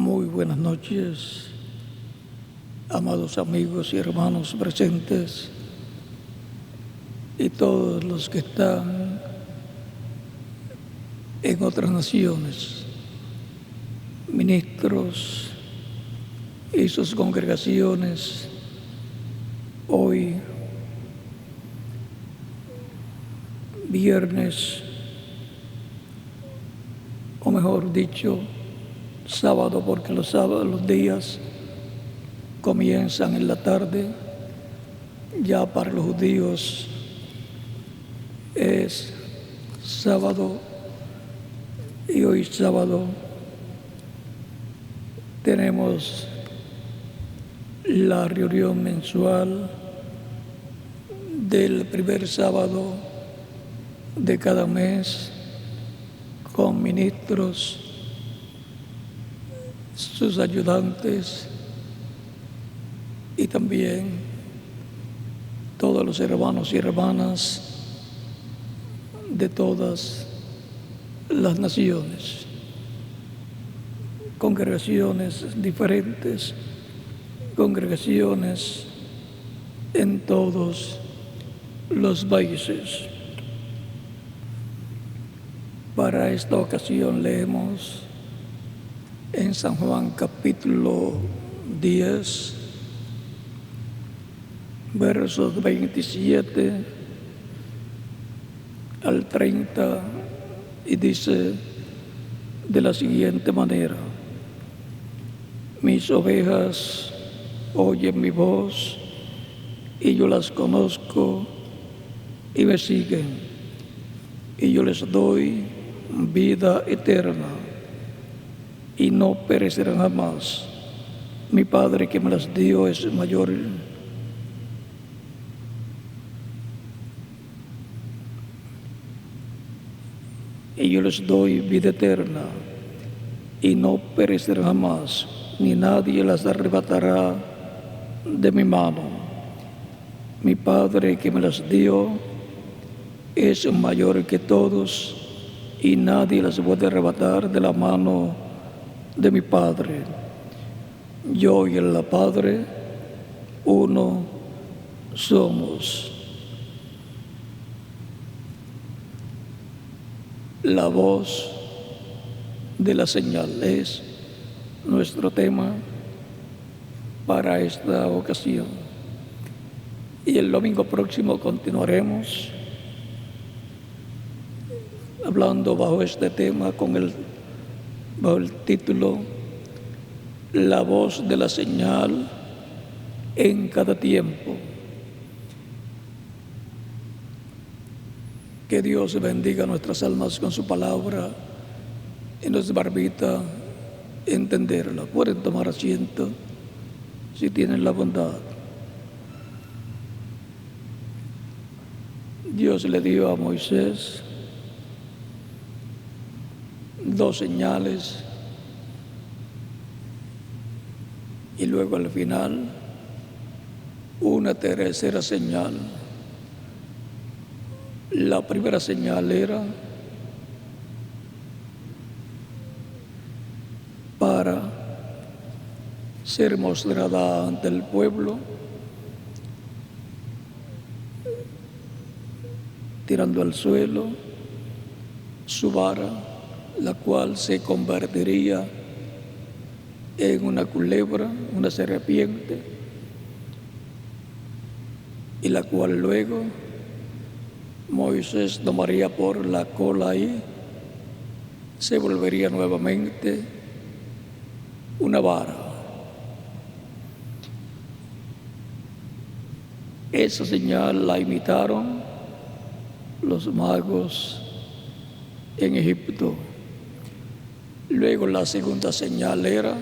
Muy buenas noches, amados amigos y hermanos presentes y todos los que están en otras naciones, ministros y sus congregaciones. Hoy, viernes, o mejor dicho, sábado, porque los sábados, los días comienzan en la tarde. Ya para los judíos es sábado, y hoy sábado tenemos la reunión mensual del primer sábado de cada mes con ministros, sus ayudantes y también todos los hermanos y hermanas de todas las naciones, congregaciones diferentes, congregaciones en todos los países. Para esta ocasión leemos en San Juan capítulo 10, versos 27 al 30, y dice de la siguiente manera: mis ovejas oyen mi voz, y yo las conozco y me siguen, y yo les doy vida eterna, y no perecerán jamás. Mi Padre que me las dio es mayor y yo les doy vida eterna, y no perecerán jamás, ni nadie las arrebatará de mi mano. Mi Padre que me las dio es mayor que todos, y nadie las puede arrebatar de la mano de mi Padre. Yo y el Padre, uno somos. La voz de la señal es nuestro tema para esta ocasión. Y el domingo próximo continuaremos hablando bajo este tema bajo el título La voz de la señal en cada tiempo. Que Dios bendiga nuestras almas con su palabra y nos permita entenderla. Pueden tomar asiento si tienen la bondad. Dios le dio a Moisés 2 señales, y luego al final una tercera señal. La primera señal era para ser mostrada ante el pueblo, tirando al suelo su vara, la cual se convertiría en una culebra, una serpiente, y la cual luego Moisés tomaría por la cola y se volvería nuevamente una vara. Esa señal la imitaron los magos en Egipto. Luego la segunda señal era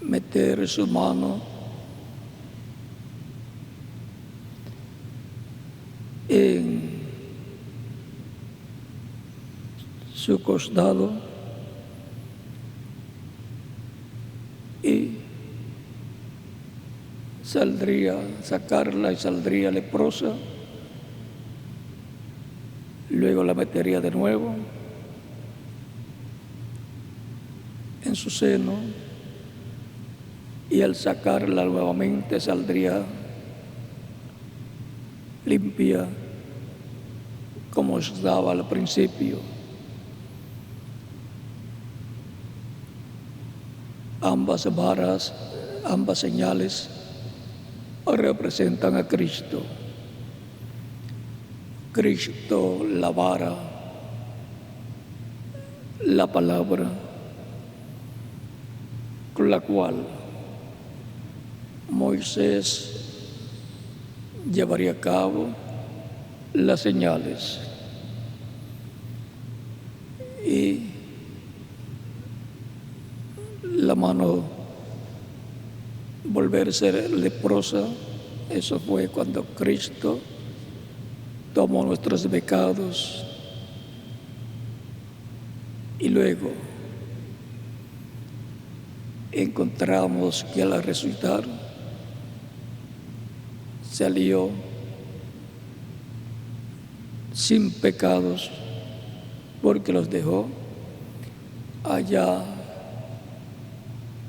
meter su mano en su costado y sacarla y saldría leprosa. Luego la metería de nuevo en su seno, y al sacarla nuevamente saldría limpia como estaba al principio. Ambas varas, ambas señales representan a Cristo. Cristo, la vara, la palabra con la cual Moisés llevaría a cabo las señales, y la mano volverse leprosa. Eso fue cuando Cristo tomó nuestros pecados, y luego encontramos que al resucitar salió sin pecados, porque los dejó allá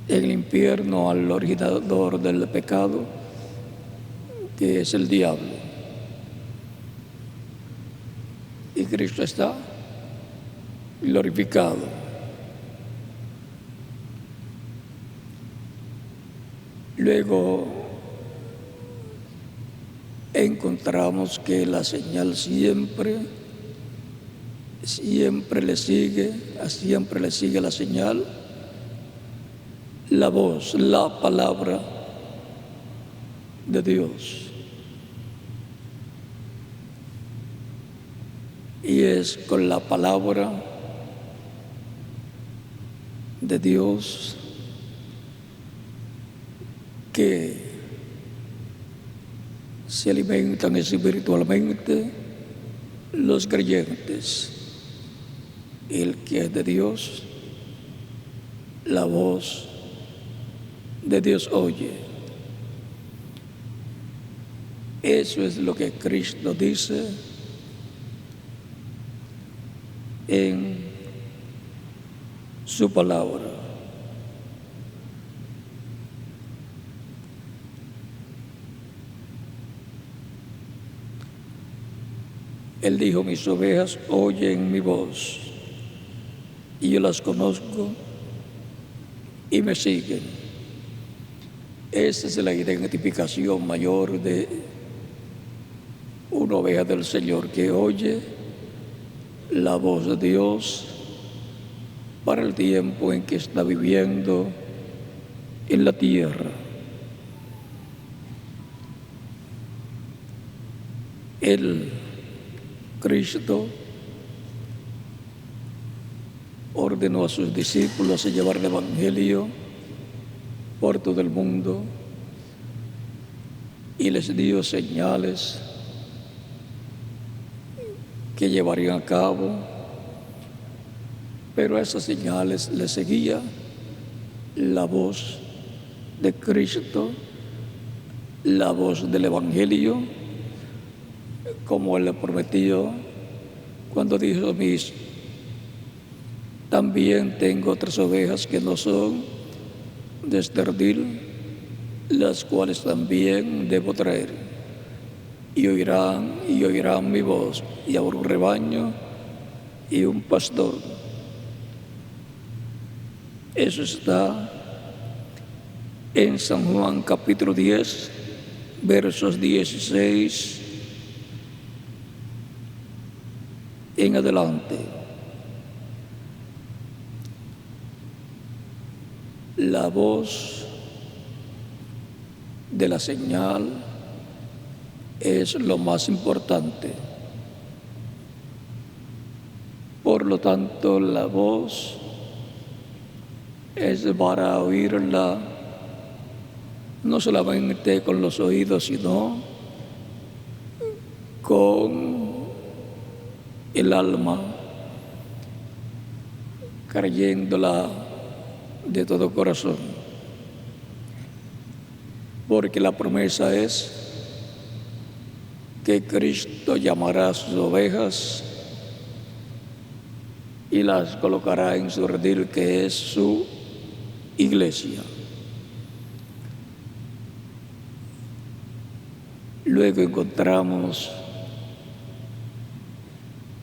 en el infierno al originador del pecado, que es el diablo. Y Cristo está glorificado. Luego encontramos que la señal siempre le sigue la señal, la voz, la palabra de Dios. Y es con la palabra de Dios que se alimentan espiritualmente los creyentes. El que es de Dios, la voz de Dios oye. Eso es lo que Cristo dice en su palabra. Él dijo: mis ovejas oyen mi voz, y yo las conozco y me siguen. Esa es la identificación mayor de una oveja del Señor, que oye la voz de Dios para el tiempo en que está viviendo en la tierra. El Cristo ordenó a sus discípulos a llevar el Evangelio por todo el mundo, y les dio señales que llevarían a cabo, pero a esas señales les seguía la voz de Cristo, la voz del Evangelio, como Él le prometió cuando dijo: también tengo otras ovejas que no son de este redil, las cuales también debo traer, y oirán mi voz, y habrá un rebaño y un pastor. Eso está en San Juan capítulo 10, versos 16 en adelante. La voz de la señal es lo más importante. Por lo tanto, la voz es para oírla no solamente con los oídos, sino con el alma, creyéndola de todo corazón, porque la promesa es que Cristo llamará a sus ovejas y las colocará en su redil, que es su iglesia. Luego encontramos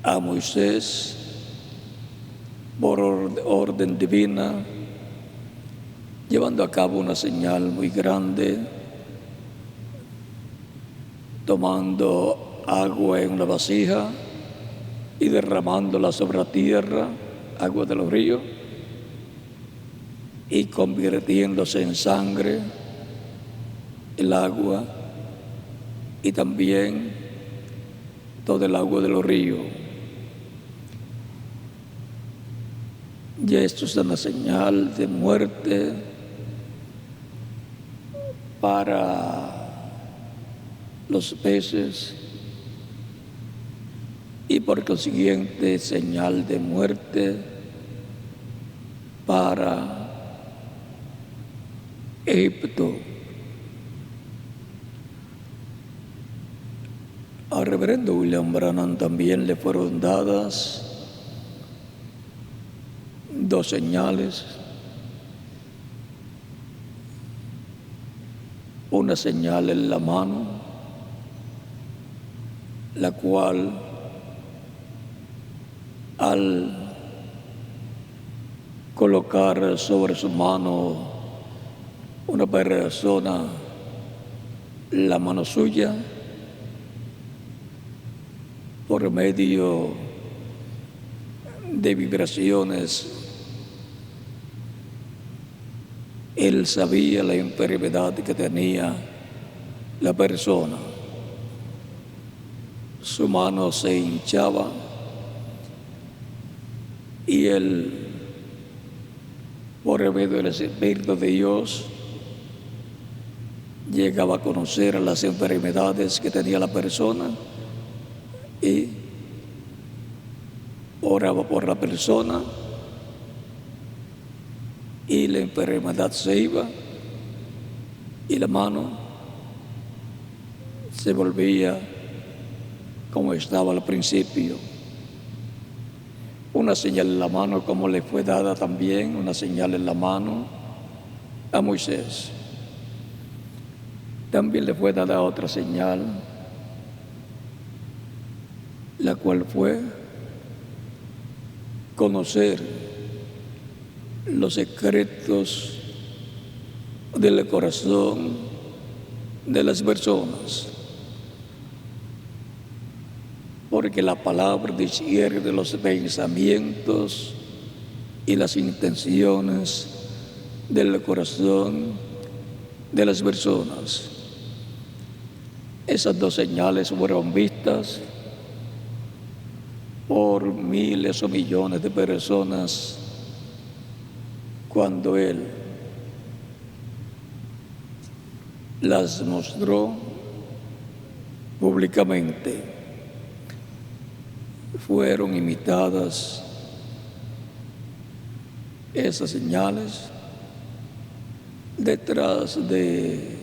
a Moisés por orden divina, llevando a cabo una señal muy grande, tomando agua en una vasija y derramándola sobre la tierra, agua de los ríos, y convirtiéndose en sangre el agua y también todo el agua de los ríos. Y esto es una señal de muerte para los peces y por consiguiente señal de muerte para Egipto. Al reverendo William Branham también le fueron dadas dos señales: una señal en la mano, la cual al colocar sobre su mano una persona la mano suya, por medio de vibraciones, él sabía la enfermedad que tenía la persona. Su mano se hinchaba y él, por medio del Espíritu de Dios, llegaba a conocer las enfermedades que tenía la persona y oraba por la persona y la enfermedad se iba y la mano se volvía como estaba al principio. Una señal en la mano, como le fue dada también una señal en la mano a Moisés. También le fue dada otra señal, la cual fue conocer los secretos del corazón de las personas, porque la palabra discierne los pensamientos y las intenciones del corazón de las personas. Esas dos señales fueron vistas por miles o millones de personas cuando él las mostró públicamente. Fueron imitadas esas señales. Detrás de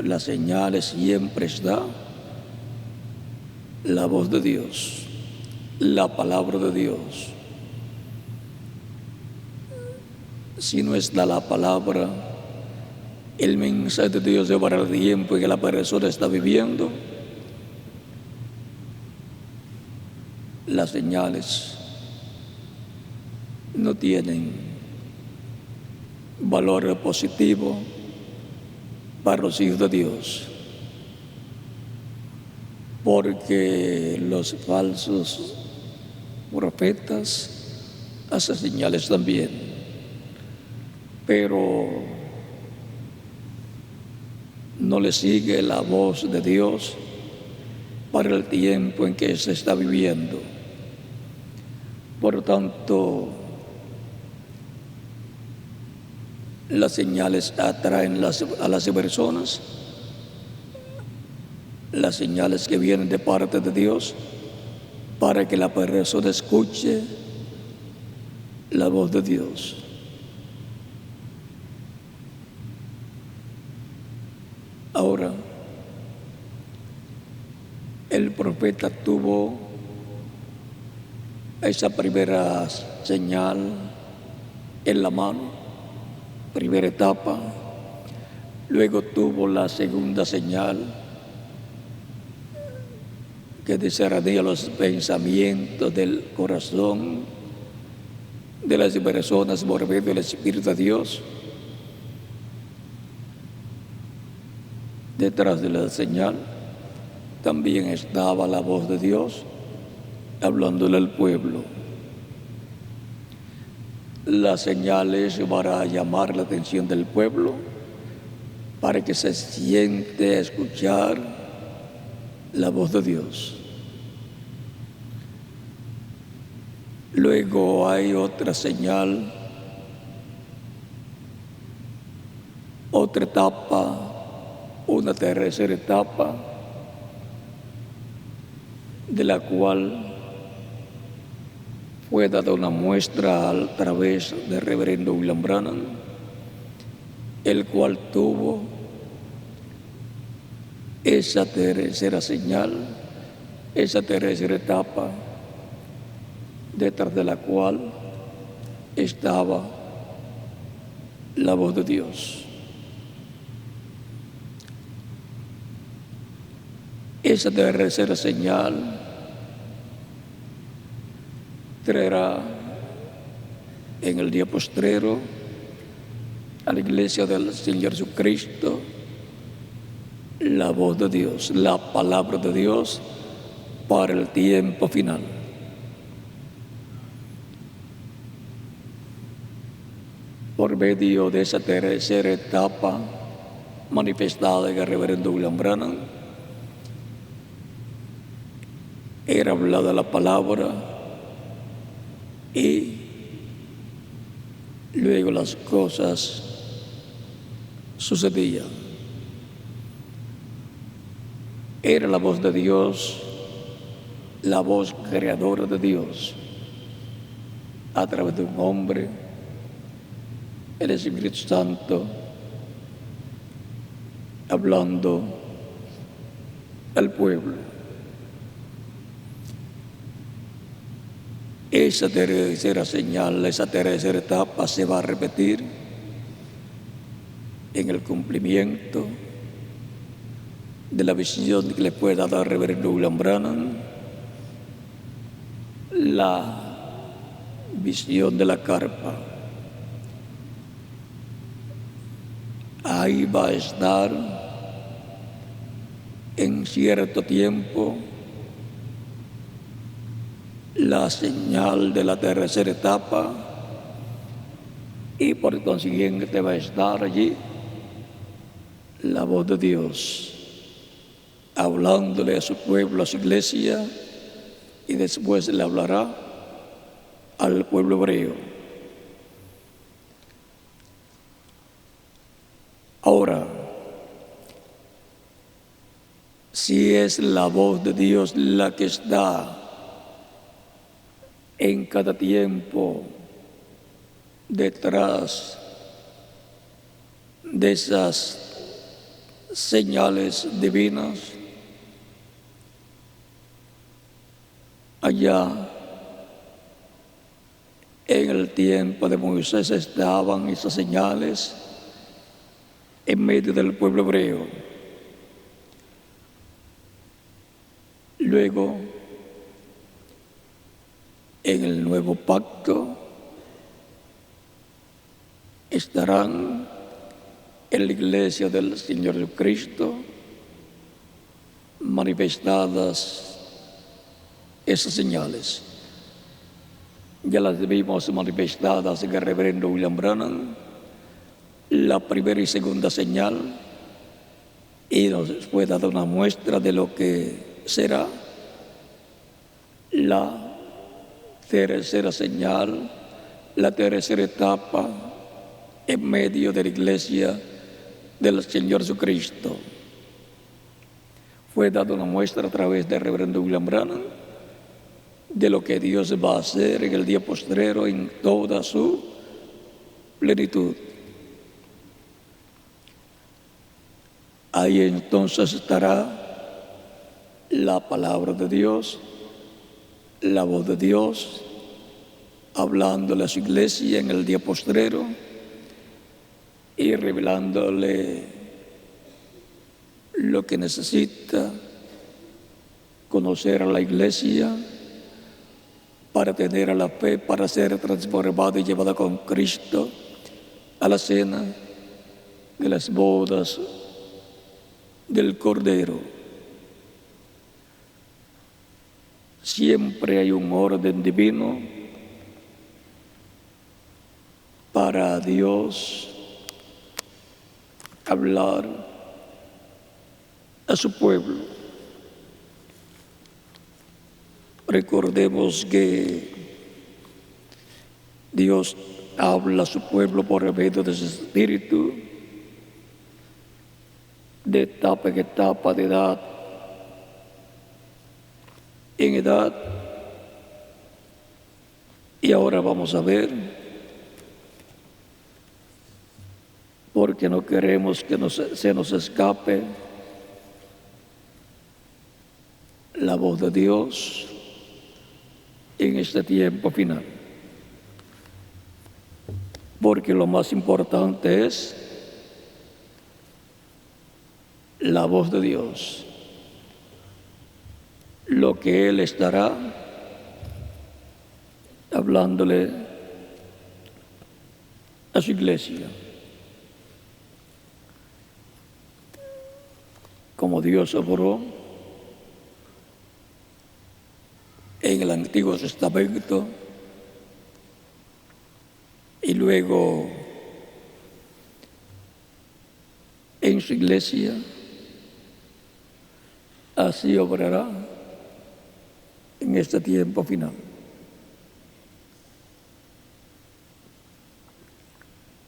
las señales siempre está la voz de Dios, la palabra de Dios. Si no está la palabra, el mensaje de Dios llevará el tiempo en que la persona está viviendo. Las señales no tienen valor positivo para los hijos de Dios, porque los falsos profetas hacen señales también, pero no le sigue la voz de Dios para el tiempo en que se está viviendo. Por lo tanto, las señales atraen a las personas, las señales que vienen de parte de Dios, para que la persona escuche la voz de Dios. Ahora, el profeta tuvo esa primera señal en la mano, primera etapa, luego tuvo la segunda señal, que discernía los pensamientos del corazón de las personas por medio del Espíritu de Dios. Detrás de la señal también estaba la voz de Dios hablándole al pueblo. Las señales para llamar la atención del pueblo, para que se siente a escuchar la voz de Dios. Luego hay otra señal, otra etapa, una tercera etapa, de la cual fue dada una muestra a través del reverendo William Branham, el cual tuvo esa tercera señal, esa tercera etapa, detrás de la cual estaba la voz de Dios. Esa tercera señal traerá en el día postrero a la iglesia del Señor Jesucristo la voz de Dios, la palabra de Dios para el tiempo final. Por medio de esa tercera etapa manifestada en el reverendo William Branham, era hablada la palabra y luego las cosas sucedían. Era la voz de Dios, la voz creadora de Dios, a través de un hombre, el Espíritu Santo, hablando al pueblo. Esa tercera señal, esa tercera etapa se va a repetir en el cumplimiento de la visión que le fue dada al reverendo William Branham, la visión de la carpa. Ahí va a estar en cierto tiempo la señal de la tercera etapa y por consiguiente va a estar allí la voz de Dios hablándole a su pueblo, a su iglesia, y después le hablará al pueblo hebreo. Ahora, si es la voz de Dios la que está en cada tiempo detrás de esas señales divinas, allá en el tiempo de Moisés estaban esas señales en medio del pueblo hebreo. Luego, en el nuevo pacto, estarán en la iglesia del Señor Jesucristo manifestadas esas señales. Ya las vimos manifestadas en el reverendo William Branham, la primera y segunda señal, y nos fue dada una muestra de lo que será la tercera señal, la tercera etapa en medio de la iglesia del Señor Jesucristo. Fue dada una muestra a través del reverendo William Branham de lo que Dios va a hacer en el día postrero en toda su plenitud. Ahí entonces estará la palabra de Dios, la voz de Dios, hablándole a su iglesia en el día postrero, y revelándole lo que necesita conocer a la iglesia para tener a la fe, para ser transformada y llevada con Cristo a la cena de las bodas del Cordero. Siempre hay un orden divino para Dios hablar a su pueblo. Recordemos que Dios habla a su pueblo por medio de su Espíritu, de etapa en etapa, de edad en edad. Y ahora vamos a ver, porque no queremos que se nos escape la voz de Dios en este tiempo final. Porque lo más importante es la voz de Dios, lo que Él estará hablándole a su iglesia. Como Dios obró en el Antiguo Testamento y luego en su iglesia, así obrará en este tiempo final.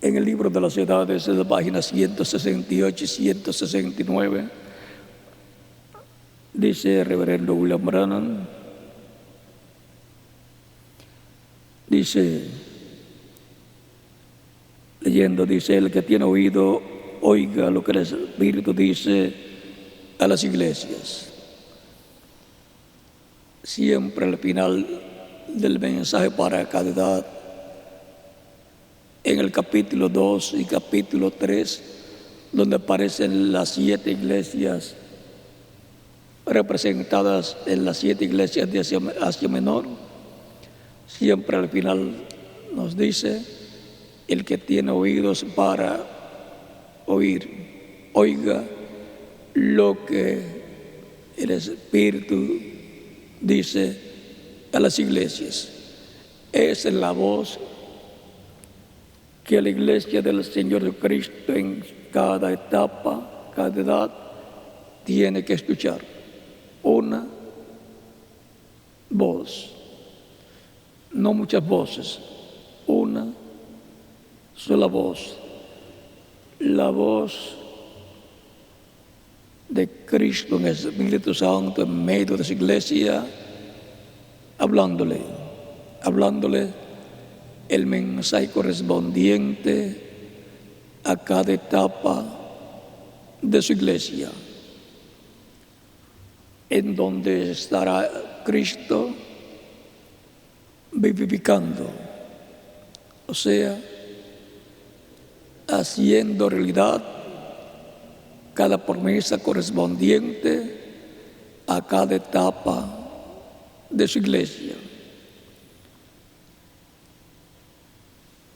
En el libro de las edades, en la página 168 y 169, dice el reverendo William Branham, dice, leyendo, dice: el que tiene oído, oiga lo que el Espíritu dice a las iglesias. Siempre al final del mensaje para cada edad, en el capítulo 2 y capítulo 3, donde aparecen las 7 iglesias representadas en las 7 iglesias de Asia Menor, siempre al final nos dice: el que tiene oídos para oír, oiga lo que el Espíritu dice a las iglesias. Esa es la voz que la iglesia del Señor Jesucristo en cada etapa, cada edad, tiene que escuchar. Una voz, no muchas voces, una sola voz, la voz de Cristo en el Espíritu Santo en medio de su iglesia, hablándole el mensaje correspondiente a cada etapa de su iglesia, en donde estará Cristo vivificando, o sea, haciendo realidad cada promesa correspondiente a cada etapa de su iglesia.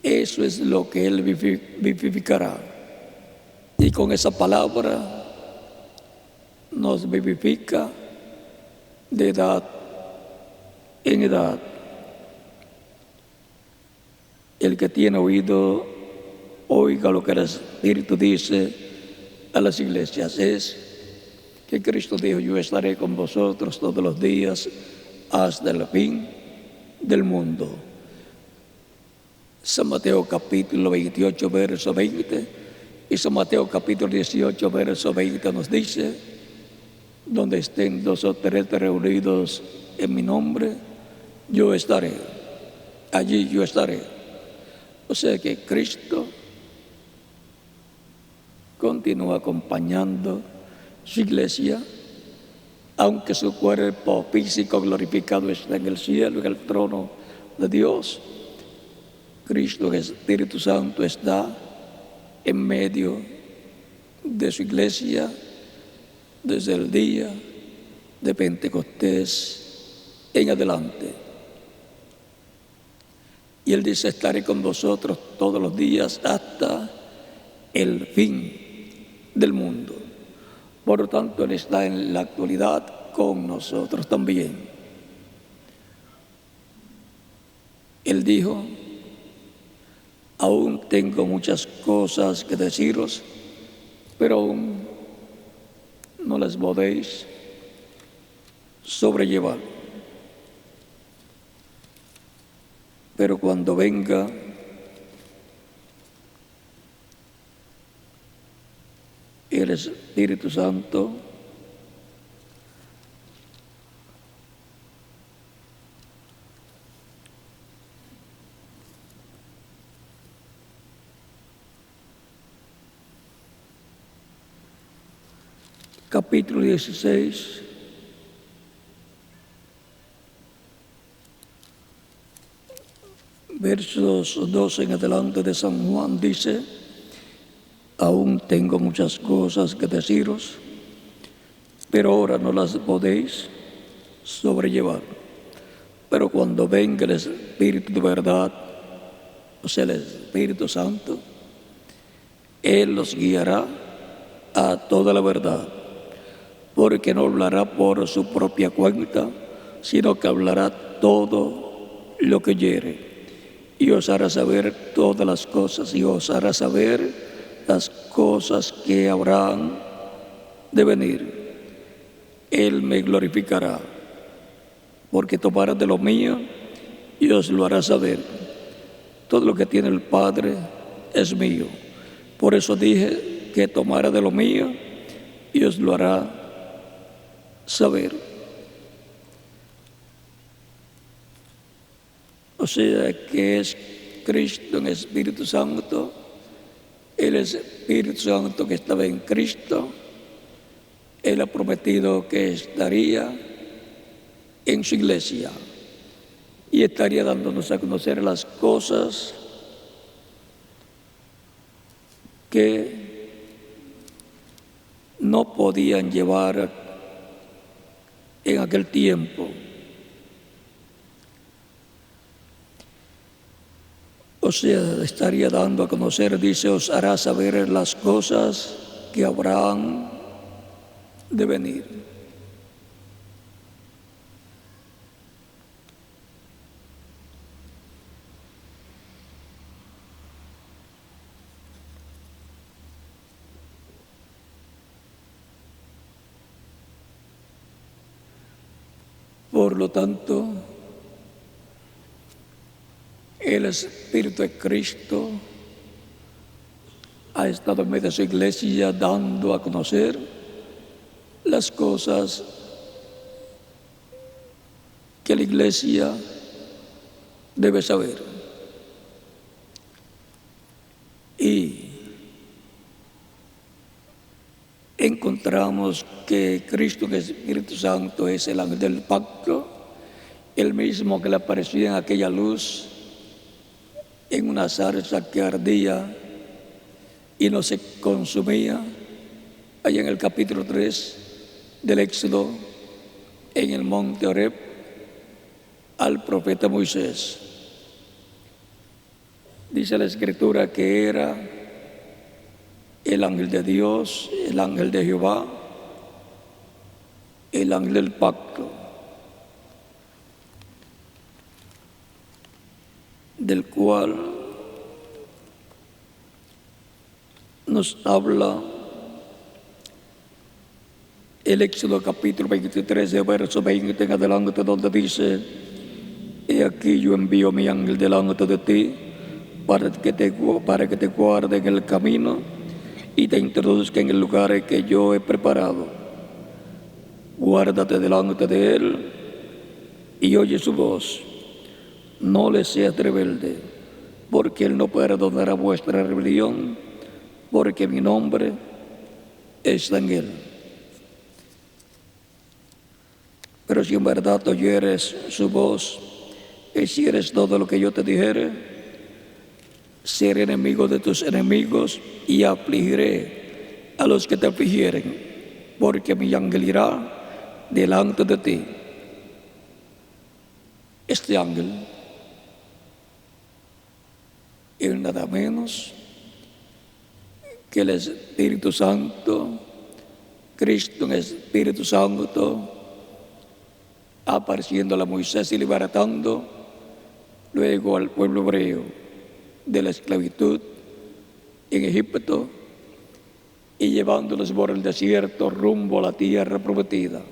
Eso es lo que Él vivificará. Y con esa palabra nos vivifica de edad en edad. El que tiene oído, oiga lo que el Espíritu dice a las iglesias. Es que Cristo dijo: yo estaré con vosotros todos los días hasta el fin del mundo. San Mateo capítulo 28, verso 20, y San Mateo capítulo 18, verso 20 nos dice: donde estén 2 o 3 reunidos en mi nombre, yo estaré. Allí yo estaré. O sea que Cristo continúa acompañando su iglesia, aunque su cuerpo físico glorificado está en el cielo, en el trono de Dios. Cristo, el Espíritu Santo, está en medio de su iglesia desde el día de Pentecostés en adelante. Y Él dice: estaré con vosotros todos los días hasta el fin del mundo. Por lo tanto, Él está en la actualidad con nosotros también. Él dijo: aún tengo muchas cosas que deciros, pero aún no las podéis sobrellevar. Pero cuando venga el Espíritu Santo, capítulo 16, versos 12 en adelante de San Juan, dice: aún tengo muchas cosas que deciros, pero ahora no las podéis sobrellevar. Pero cuando venga el Espíritu de verdad, o sea, el Espíritu Santo, Él los guiará a toda la verdad, porque no hablará por su propia cuenta, sino que hablará todo lo que oyere, y os hará saber todas las cosas, y os hará saber las cosas que habrán de venir. Él me glorificará, porque tomará de lo mío y os lo hará saber. Todo lo que tiene el Padre es mío. Por eso dije que tomará de lo mío y os lo hará saber. O sea que es Cristo en Espíritu Santo, el Espíritu Santo que estaba en Cristo. Él ha prometido que estaría en su iglesia y estaría dándonos a conocer las cosas que no podían llevar en aquel tiempo. O sea, estaría dando a conocer, dice, os hará saber las cosas que habrán de venir. Por lo tanto, el Espíritu de Cristo ha estado en medio de su iglesia dando a conocer las cosas que la iglesia debe saber. Y encontramos que Cristo, el Espíritu Santo, es el ángel del pacto, el mismo que le apareció en aquella luz en una zarza que ardía y no se consumía, allá en el capítulo 3 del Éxodo, en el monte Horeb, al profeta Moisés. Dice la Escritura que era el ángel de Dios, el ángel de Jehová, el ángel del pacto, del cual nos habla el Éxodo capítulo 23, de verso 20 en adelante, donde dice: he aquí yo envío mi ángel delante de ti para que te guarde en el camino y te introduzca en el lugar que yo he preparado. Guárdate delante de él y oye su voz. No le seas rebelde, porque él no perdonará vuestra rebelión, porque mi nombre está en él. Pero si en verdad oyeres su voz, hicieres todo lo que yo te dijere, ser enemigo de tus enemigos y afligiré a los que te afligieren, porque mi ángel irá delante de ti. Este ángel es nada menos que el Espíritu Santo, Cristo en Espíritu Santo, apareciendo a Moisés y libertando luego al pueblo hebreo de la esclavitud en Egipto y llevándolos por el desierto rumbo a la tierra prometida.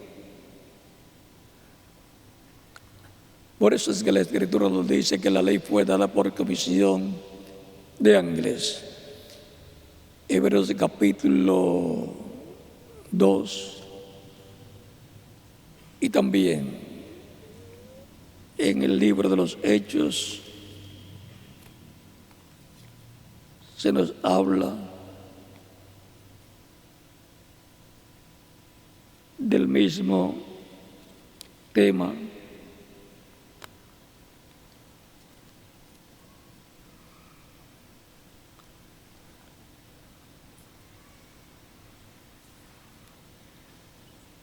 Por eso es que la Escritura nos dice que la ley fue dada por comisión de ángeles. Hebreos capítulo 2 y también en el libro de los Hechos se nos habla del mismo tema.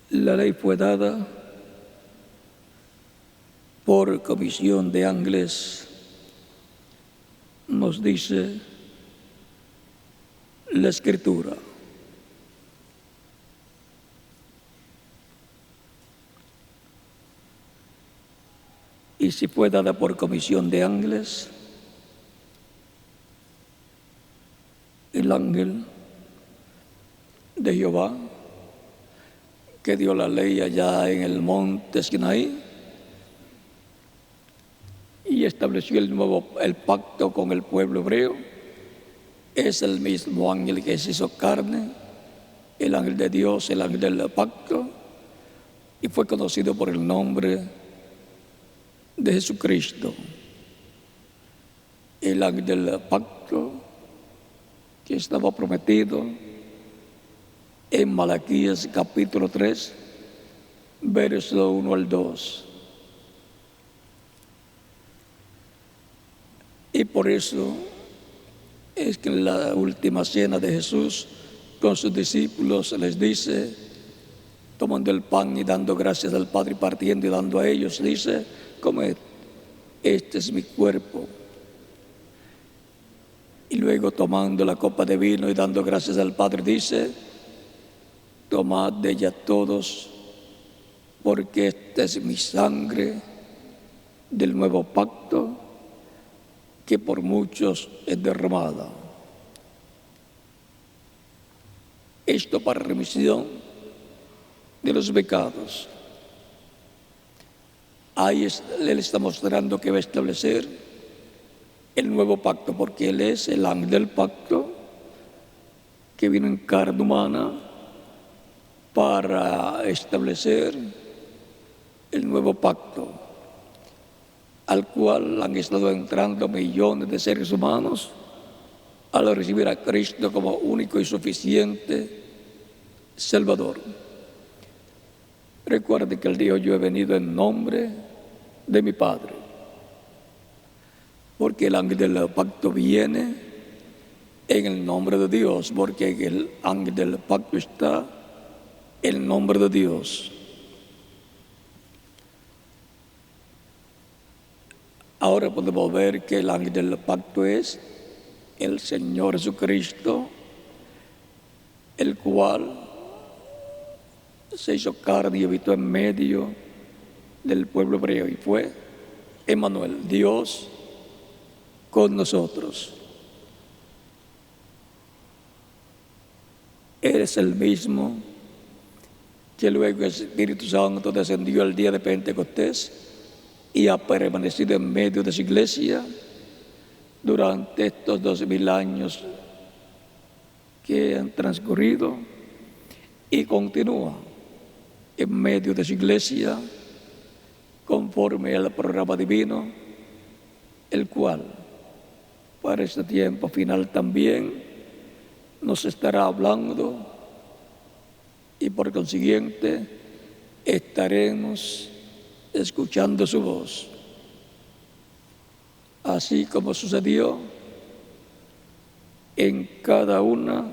La ley fue dada por comisión de ángeles, nos dice la Escritura. Y si fue dada por comisión de ángeles, el ángel de Jehová que dio la ley allá en el monte Sinaí y estableció el pacto con el pueblo hebreo, es el mismo ángel que se hizo carne, el ángel de Dios, el ángel del pacto, y fue conocido por el nombre de Jesucristo, el ángel del pacto que estaba prometido en Malaquías capítulo 3, verso 1 al 2. Y por eso es que en la última cena de Jesús con sus discípulos les dice, tomando el pan y dando gracias al Padre y partiendo y dando a ellos, dice, comed, este es mi cuerpo. Y luego tomando la copa de vino y dando gracias al Padre dice, tomad de ella todos, porque esta es mi sangre del nuevo pacto, que por muchos es derramada. Esto para remisión de los pecados. Ahí Él está mostrando que va a establecer el nuevo pacto, porque Él es el ángel del pacto que vino en carne humana para establecer el nuevo pacto, al cual han estado entrando millones de seres humanos al recibir a Cristo como único y suficiente Salvador. Recuerde que Él dijo, yo he venido en nombre de mi Padre, porque el ángel del pacto viene en el nombre de Dios, porque en el ángel del pacto está el nombre de Dios. Ahora podemos ver que el ángel del pacto es el Señor Jesucristo, el cual se hizo carne y habitó en medio del pueblo hebreo y fue Emmanuel, Dios con nosotros. Él es el mismo que luego el Espíritu Santo descendió el día de Pentecostés y ha permanecido en medio de su iglesia durante estos 2000 años que han transcurrido y continúa en medio de su iglesia conforme al programa divino, el cual para este tiempo final también nos estará hablando y por consiguiente estaremos escuchando su voz, así como sucedió en cada una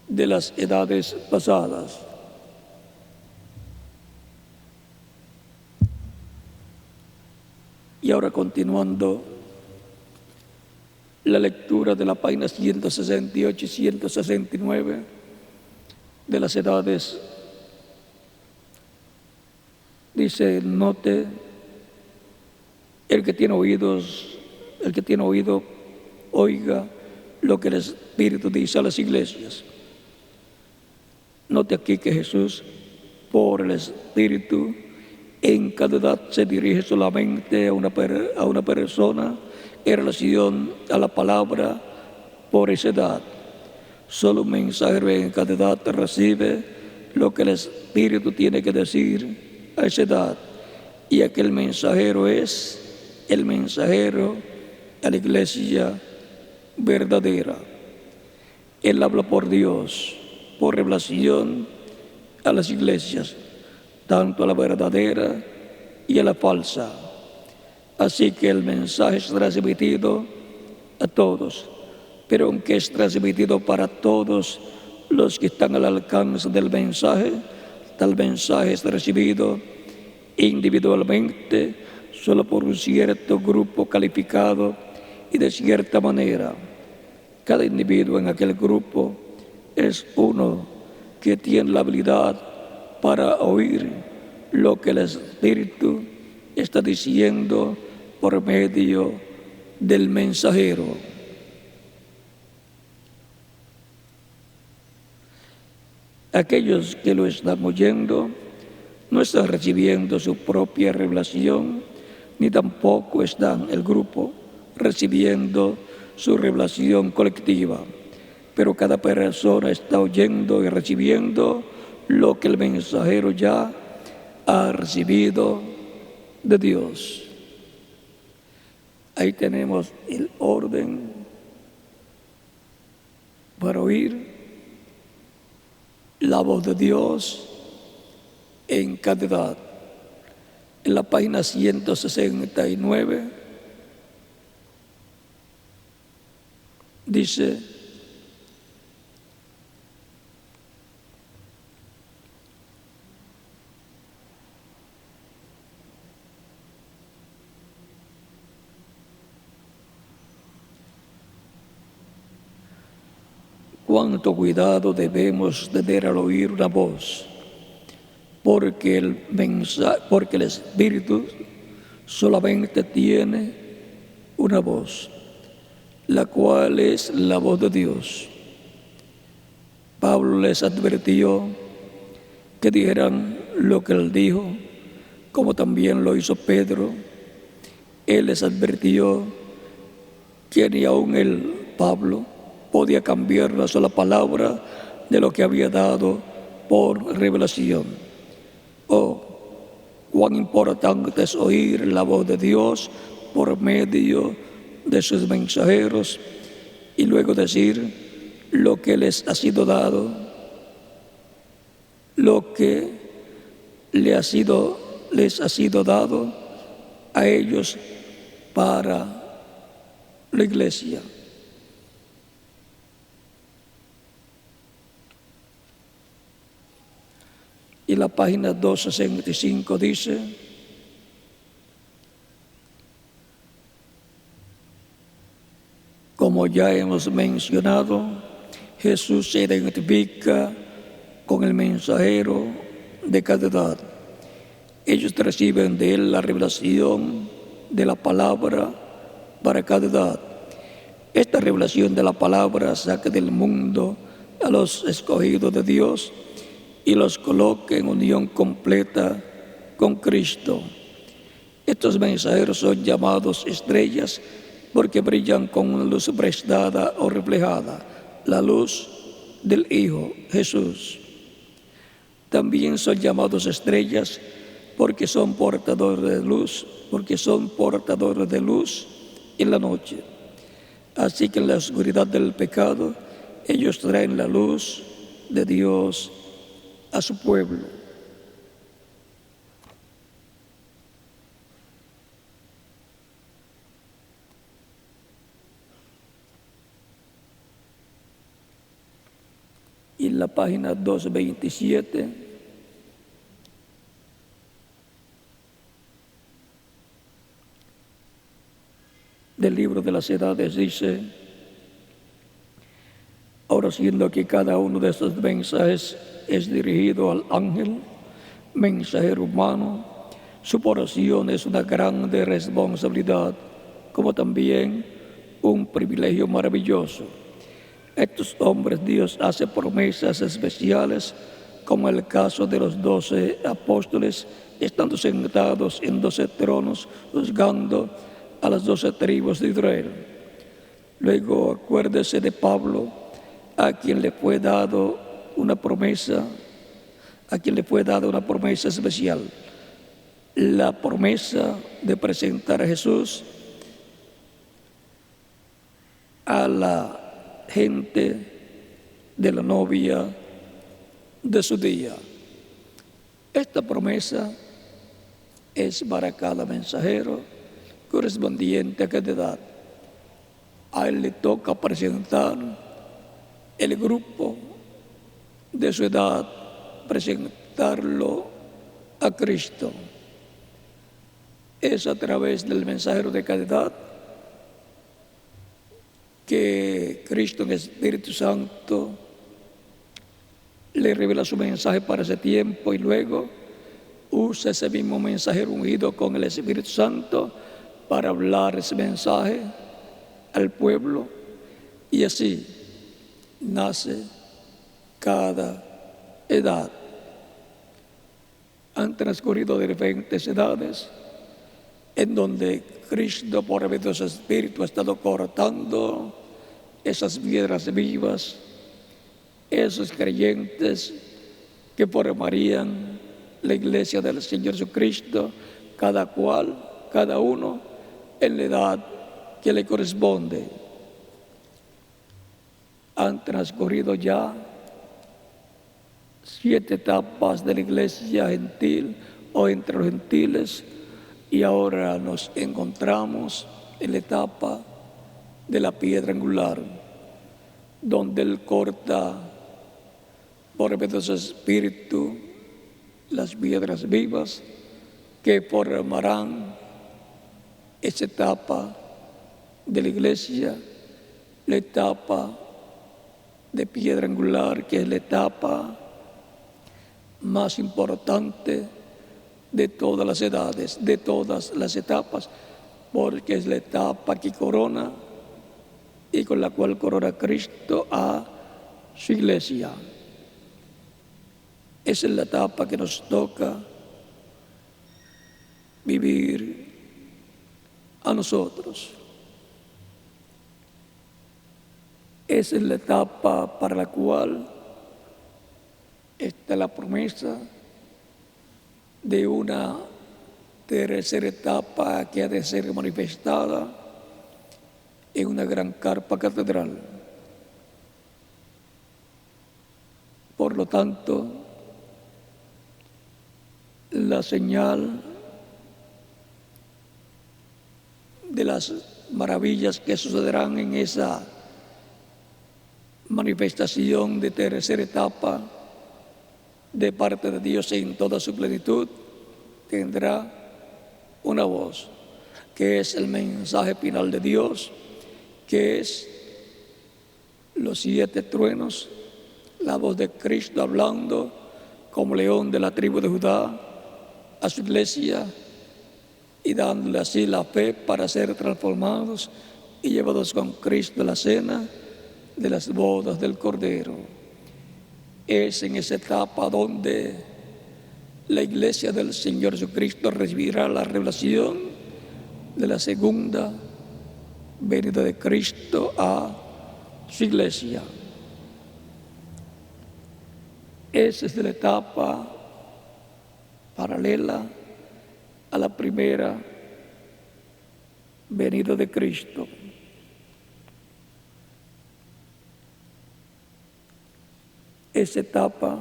de las edades pasadas. Y ahora, continuando la lectura de la página 168 y 169 de las edades, dice: note, el que tiene oído, oiga lo que el Espíritu dice a las iglesias. Note aquí que Jesús, por el Espíritu, en cada edad se dirige solamente a una persona en relación a la palabra por esa edad. Solo un mensajero en cada edad recibe lo que el Espíritu tiene que decir a esa edad, y aquel mensajero es el mensajero a la iglesia verdadera. Él habla por Dios, por revelación a las iglesias, tanto a la verdadera y a la falsa. Así que el mensaje es transmitido a todos, pero aunque es transmitido para todos los que están al alcance del mensaje, tal mensaje es recibido individualmente solo por un cierto grupo calificado y de cierta manera. Cada individuo en aquel grupo es uno que tiene la habilidad para oír lo que el Espíritu está diciendo por medio del mensajero. Aquellos que lo están oyendo no están recibiendo su propia revelación, ni tampoco están el grupo recibiendo su revelación colectiva, pero cada persona está oyendo y recibiendo lo que el mensajero ya ha recibido de Dios. Ahí tenemos el orden para oír la voz de Dios en cada edad. En la página 169 dice: cuánto cuidado debemos tener al oír una voz, porque el Espíritu solamente tiene una voz, la cual es la voz de Dios. Pablo les advirtió que dijeran lo que él dijo, como también lo hizo Pedro. Él les advirtió que ni aun él, Pablo, podía cambiar una sola palabra de lo que había dado por revelación. Oh, cuán importante es oír la voz de Dios por medio de sus mensajeros y luego decir lo que les ha sido dado, lo que les ha sido dado a ellos para la iglesia. Y la página 265 dice: como ya hemos mencionado, Jesús se identifica con el mensajero de cada edad. Ellos reciben de él la revelación de la palabra para cada edad. Esta revelación de la palabra saca del mundo a los escogidos de Dios y los coloca en unión completa con Cristo. Estos mensajeros son llamados estrellas porque brillan con una luz prestada o reflejada, la luz del Hijo Jesús. También son llamados estrellas porque son portadores de luz en la noche. Así que en la oscuridad del pecado, ellos traen la luz de Dios a su pueblo. y en la página 227 del libro de las edades dice: ahora, siendo que cada uno de estos mensajes es dirigido al ángel mensajero humano, su porción es una grande responsabilidad, como también un privilegio maravilloso. Estos hombres Dios hace promesas especiales, como el caso de los 12 apóstoles, estando sentados en 12 tronos, juzgando a las 12 tribus de Israel. Luego acuérdese de Pablo, a quien le fue dado una promesa especial, la promesa de presentar a Jesús a la gente de la novia de su día. Esta promesa es para cada mensajero correspondiente a cada edad. A él le toca presentar el grupo de su edad, presentarlo a Cristo. Es a través del mensajero de cada edad que Cristo en el Espíritu Santo le revela su mensaje para ese tiempo, y luego usa ese mismo mensajero ungido con el Espíritu Santo para hablar ese mensaje al pueblo, y así nace cada edad. Han transcurrido diferentes edades en donde Cristo, por medio de su Espíritu, ha estado cortando esas piedras vivas, esos creyentes que formarían la iglesia del Señor Jesucristo, cada cual, cada uno en la edad que le corresponde. Han transcurrido ya 7 etapas de la iglesia gentil o entre los gentiles, y ahora nos encontramos en la etapa de la piedra angular, donde Él corta por medio de su Espíritu las piedras vivas que formarán esa etapa de la iglesia, la etapa de piedra angular, que es la etapa más importante de todas las edades, de todas las etapas, porque es la etapa que corona y con la cual corona Cristo a su iglesia. Esa es la etapa que nos toca vivir a nosotros. Esa es la etapa para la cual está la promesa de una tercera etapa que ha de ser manifestada en una gran carpa catedral. Por lo tanto, la señal de las maravillas que sucederán en esa manifestación de tercera etapa de parte de Dios en toda su plenitud tendrá una voz, que es el mensaje final de Dios, que es los 7 truenos, la voz de Cristo hablando como león de la tribu de Judá a su iglesia y dándole así la fe para ser transformados y llevados con Cristo a la cena de las bodas del Cordero. Es en esa etapa donde la iglesia del Señor Jesucristo recibirá la revelación de la segunda venida de Cristo a su iglesia. Esa es la etapa paralela a la primera venida de Cristo. Esa etapa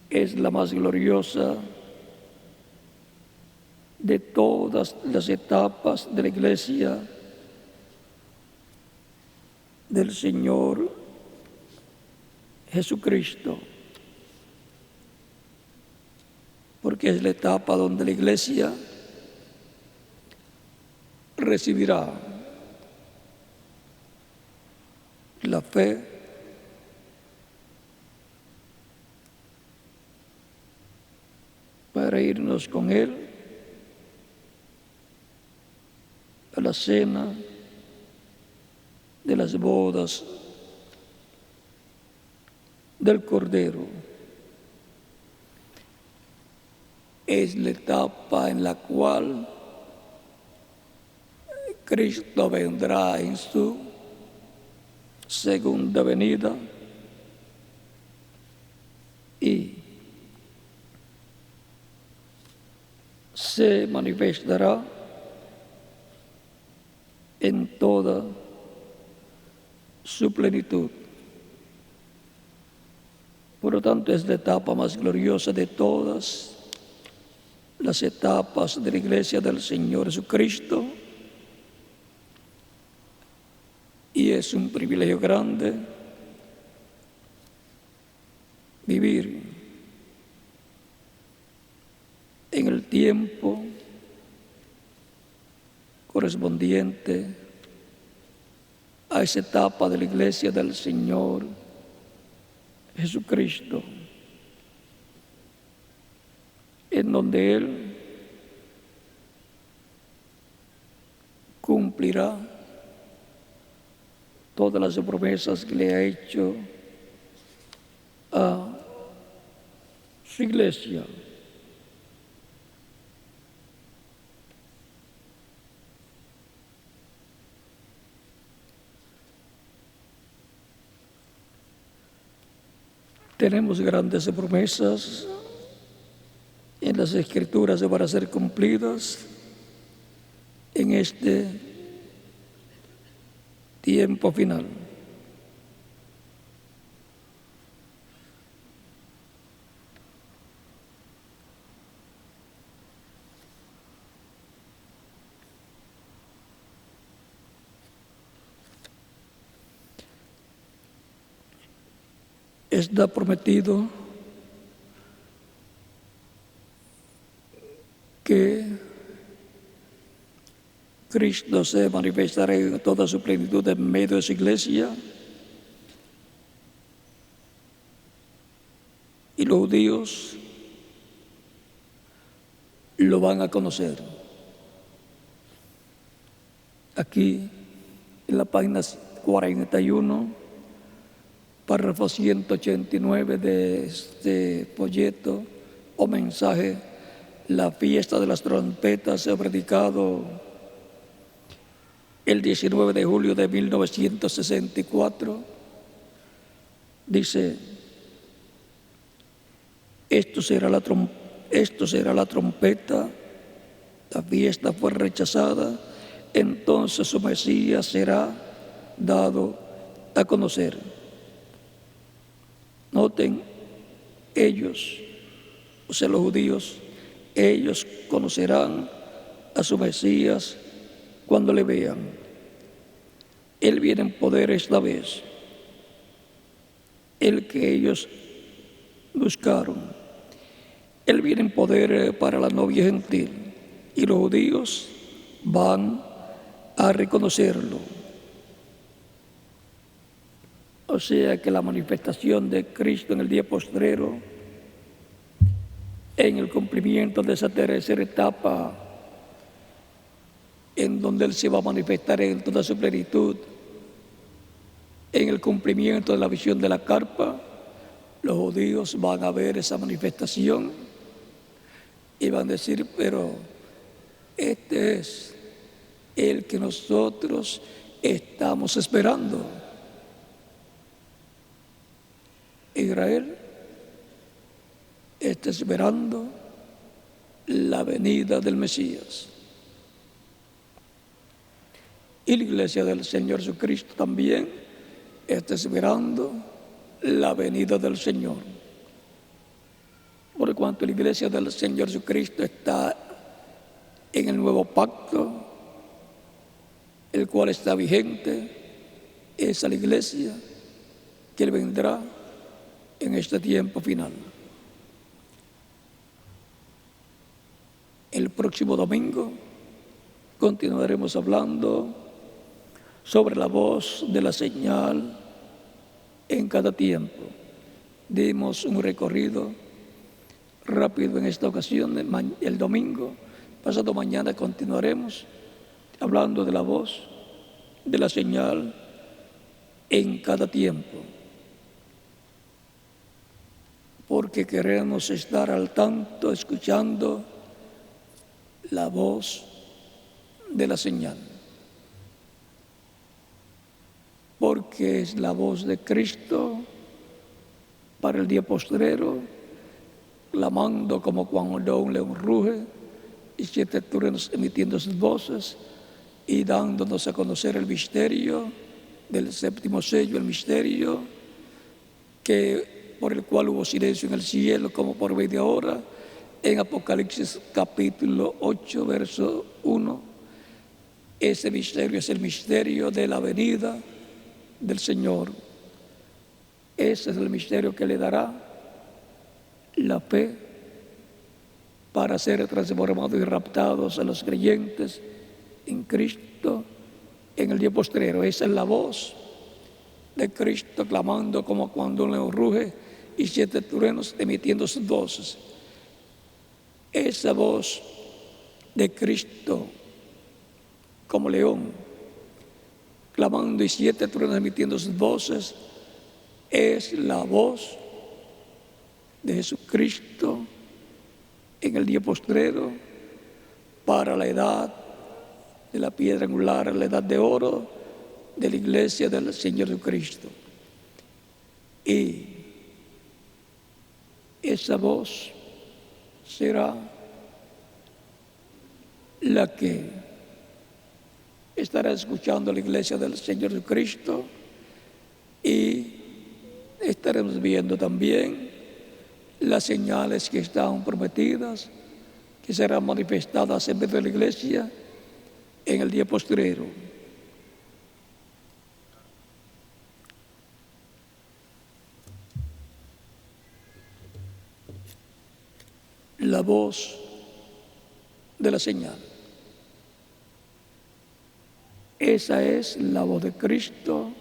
es la más gloriosa de todas las etapas de la iglesia, del Señor Jesucristo, porque es la etapa donde la Iglesia recibirá la fe para irnos con Él a la cena de las bodas del Cordero. Es la etapa en la cual Cristo vendrá en su segunda venida y se manifestará en toda su plenitud. Por lo tanto, es la etapa más gloriosa de todas las etapas de la Iglesia del Señor Jesucristo, y es un privilegio grande vivir en el tiempo correspondiente a esa etapa de la Iglesia del Señor Jesucristo, en donde Él cumplirá todas las promesas que le ha hecho a su Iglesia. Tenemos grandes promesas en las Escrituras para ser cumplidas en este tiempo final. Está prometido que Cristo se manifestará en toda su plenitud en medio de su Iglesia, y los judíos lo van a conocer. Aquí en la página 41, párrafo 189 de este folleto o mensaje, la fiesta de las trompetas, se ha predicado el 19 de julio de 1964. Dice: esto será la trompeta, la fiesta fue rechazada, entonces su Mesías será dado a conocer. Noten, ellos, o sea, los judíos, ellos conocerán a su Mesías cuando le vean. Él viene en poder esta vez, el que ellos buscaron. Él viene en poder para la novia gentil, y los judíos van a reconocerlo. O sea que la manifestación de Cristo en el día postrero, en el cumplimiento de esa tercera etapa, en donde Él se va a manifestar en toda su plenitud, en el cumplimiento de la visión de la carpa, los judíos van a ver esa manifestación y van a decir: pero este es el que nosotros estamos esperando. Israel está esperando la venida del Mesías. Y la Iglesia del Señor Jesucristo también está esperando la venida del Señor. Por cuanto la Iglesia del Señor Jesucristo está en el nuevo pacto, el cual está vigente es a la iglesia que Él vendrá en este tiempo final. El próximo domingo continuaremos hablando sobre la voz de la señal en cada tiempo. Dimos un recorrido rápido en esta ocasión, el domingo. Pasado mañana continuaremos hablando de la voz de la señal en cada tiempo, porque queremos estar al tanto, escuchando la voz de la señal, porque es la voz de Cristo para el día postrero, clamando como cuando un león ruge y 7 truenos emitiendo sus voces y dándonos a conocer el misterio del 7º sello, el misterio por el cual hubo silencio en el cielo como por media hora. En Apocalipsis capítulo 8, verso 1, ese misterio es el misterio de la venida del Señor. Ese es el misterio que le dará la fe para ser transformados y raptados a los creyentes en Cristo en el día postrero. Esa es la voz de Cristo clamando como cuando un león ruge y 7 truenos emitiendo sus voces. Esa voz de Cristo como león clamando y 7 truenos emitiendo sus voces es la voz de Jesucristo en el día postrero para la edad de la piedra angular, la edad de oro de la iglesia del Señor Jesucristo. Y esa voz será la que estará escuchando la iglesia del Señor Jesucristo, y estaremos viendo también las señales que están prometidas, que serán manifestadas en medio de la iglesia en el día postrero. La voz de la señal. Esa es la voz de Cristo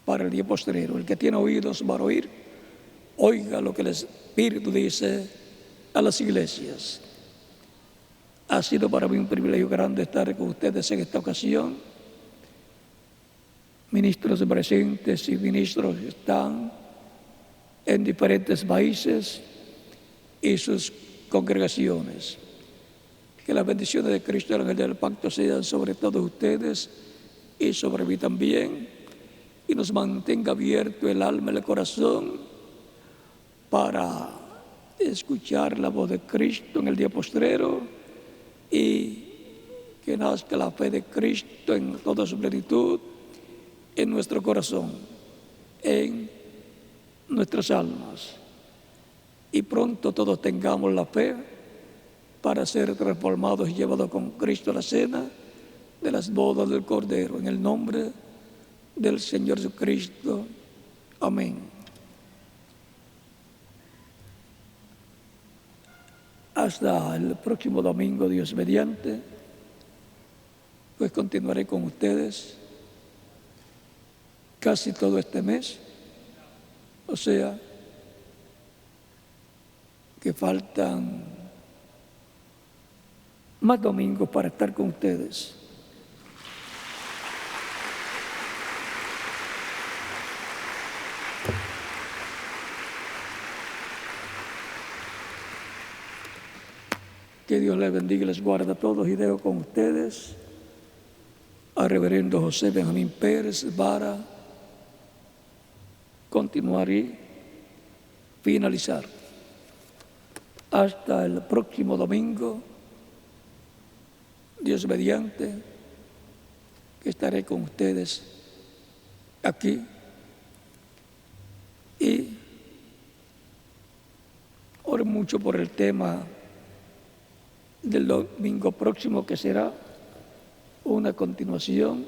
para el día postrero. El que tiene oídos para oír, oiga lo que el Espíritu dice a las iglesias. Ha sido para mí un privilegio grande estar con ustedes en esta ocasión. Ministros presentes y ministros que están en diferentes países y sus congregaciones. Que las bendiciones de Cristo, el ángel del pacto, sean sobre todos ustedes y sobre mí también, y nos mantenga abierto el alma y el corazón para escuchar la voz de Cristo en el día postrero, y que nazca la fe de Cristo en toda su plenitud en nuestro corazón, en nuestras almas, y pronto todos tengamos la fe para ser transformados y llevados con Cristo a la cena de las bodas del Cordero. En el nombre del Señor Jesucristo. Amén. Hasta el próximo domingo, Dios mediante, pues continuaré con ustedes casi todo este mes. O sea, que faltan más domingos para estar con ustedes. Que Dios les bendiga y les guarde a todos, y dejo con ustedes al reverendo José Benjamín Pérez para continuar y finalizar. Hasta el próximo domingo, Dios mediante, que estaré con ustedes aquí, y oren mucho por el tema del domingo próximo, que será una continuación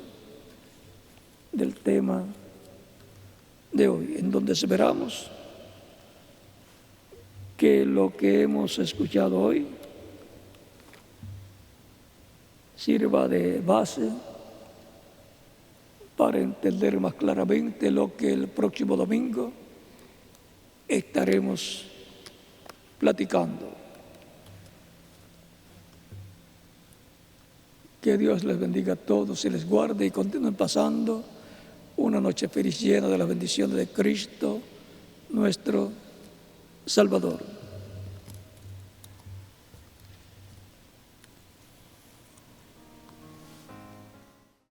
del tema de hoy, en donde esperamos que lo que hemos escuchado hoy sirva de base para entender más claramente lo que el próximo domingo estaremos platicando. Que Dios les bendiga a todos y les guarde y continúen pasando una noche feliz llena de las bendiciones de Cristo, nuestro Salvador.